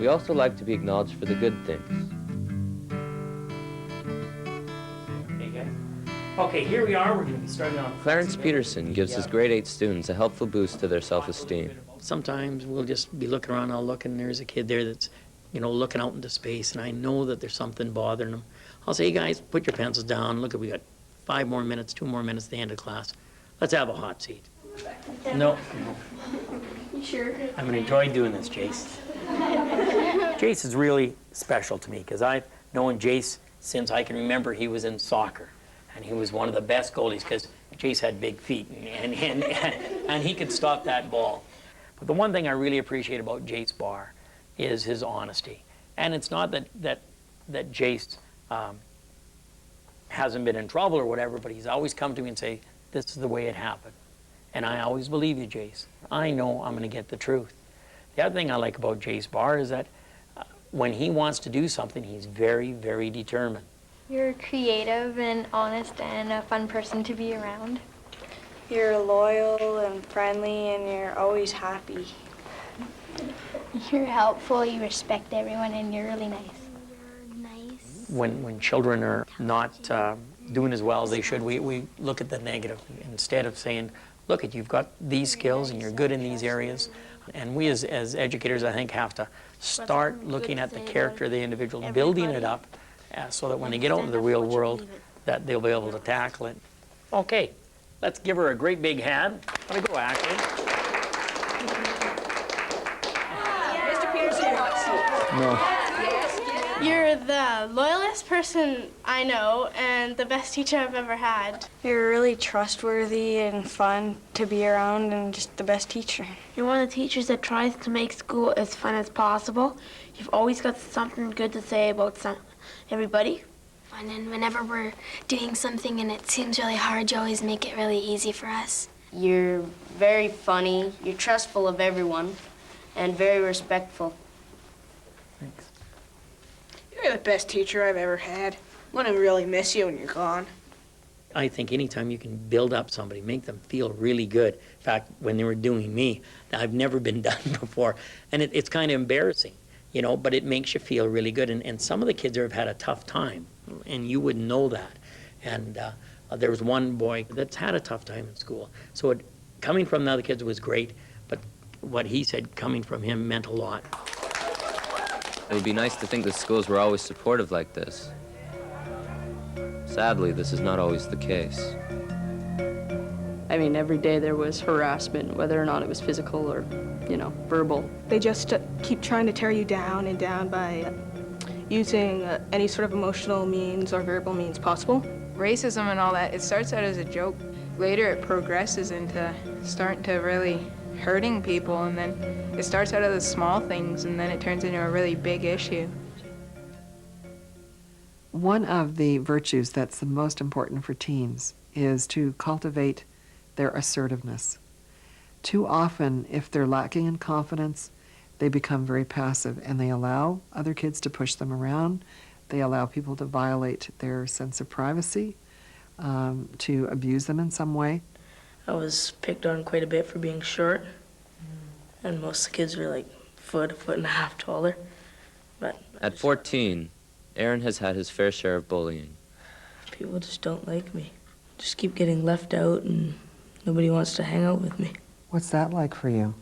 We also like to be acknowledged for the good things. Okay, here we are. We're going to be starting off. Clarence Peterson gives his grade 8 students a helpful boost to their self-esteem. Sometimes we'll just be looking around, I'll look, and there's a kid there that's, you know, looking out into space, and I know that there's something bothering them. I'll say, hey guys, put your pencils down. Look, we got 5 more minutes, 2 more minutes at the end of class. Let's have a hot seat. No. You sure? I'm going to enjoy doing this, Jace. Jace is really special to me because I've known Jace since I can remember he was in soccer. And he was one of the best goalies because Jace had big feet and he could stop that ball. But the one thing I really appreciate about Jace Barr is his honesty. And it's not that Jace hasn't been in trouble or whatever, but he's always come to me and say, this is the way it happened. And I always believe you, Jace. I know I'm going to get the truth. The other thing I like about Jace Barr is that when he wants to do something, he's very, very determined. You're creative and honest and a fun person to be around. You're loyal and friendly and you're always happy. You're helpful, you respect everyone, and you're really nice. When children are not doing as well as they should, we look at the negative instead of saying, look, you've got these skills and you're good in these areas. And we as educators, I think, have to start looking at the character of the individual, building it up so that when they get out into the real world, that they'll be able to tackle it. Okay, let's give her a great big hand. Want to go, Ashley? Mr. Peterson wants you. No. You're the loyalest person I know and the best teacher I've ever had. You're really trustworthy and fun to be around and just the best teacher. You're one of the teachers that tries to make school as fun as possible. You've always got something good to say about everybody. And then whenever we're doing something and it seems really hard, you always make it really easy for us. You're very funny, you're trustful of everyone, and very respectful. Thanks. You're the best teacher I've ever had. I'm gonna really miss you when you're gone. I think anytime you can build up somebody, make them feel really good. In fact, when they were doing me, I've never been done before. And it's kind of embarrassing, you know, but it makes you feel really good. And some of the kids there have had a tough time, and you wouldn't know that. And there was one boy that's had a tough time in school. So coming from the other kids was great, but what he said coming from him meant a lot. It would be nice to think that schools were always supportive like this. Sadly, this is not always the case. I mean, every day there was harassment, whether or not it was physical or, you know, verbal. They just keep trying to tear you down and down by using any sort of emotional means or verbal means possible. Racism and all that, it starts out as a joke. Later it progresses into starting to really hurting people, and then it starts out of the small things and then it turns into a really big issue. One of the virtues that's the most important for teens is to cultivate their assertiveness. Too often, if they're lacking in confidence, they become very passive and they allow other kids to push them around. They allow people to violate their sense of privacy, to abuse them in some way. I was picked on quite a bit for being short, and most of the kids were like a foot and a half taller. But At 14, Aaron has had his fair share of bullying. people just don't like me. Just keep getting left out, and nobody wants to hang out with me. What's that like for you?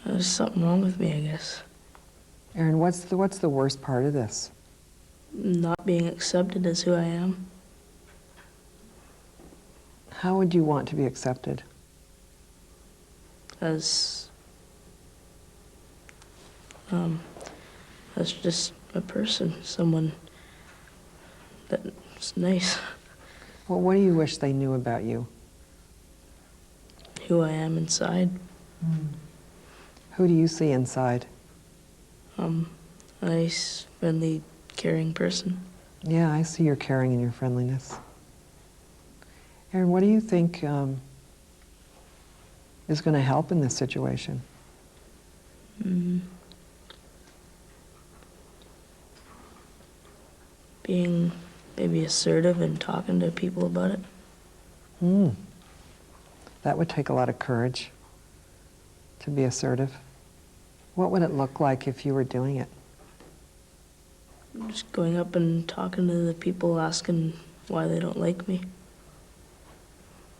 There's something wrong with me, I guess. Aaron, what's the worst part of this? Not being accepted as who I am. How would you want to be accepted? As just a person, someone that's nice. Well, what do you wish they knew about you? Who I am inside. Who do you see inside? A nice, friendly, caring person. Yeah, I see your caring and your friendliness. Aaron, what do you think is going to help in this situation? Being maybe assertive and talking to people about it. That would take a lot of courage to be assertive. What would it look like if you were doing it? Just going up and talking to the people, asking why they don't like me.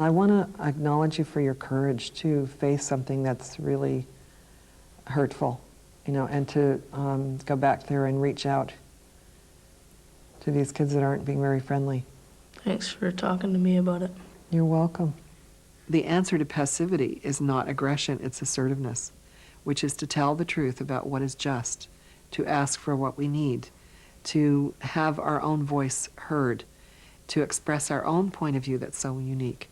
I want to acknowledge you for your courage to face something that's really hurtful, you know, and to go back there and reach out to these kids that aren't being very friendly. Thanks for talking to me about it. You're welcome. The answer to passivity is not aggression, it's assertiveness, which is to tell the truth about what is just, to ask for what we need, to have our own voice heard, to express our own point of view that's so unique.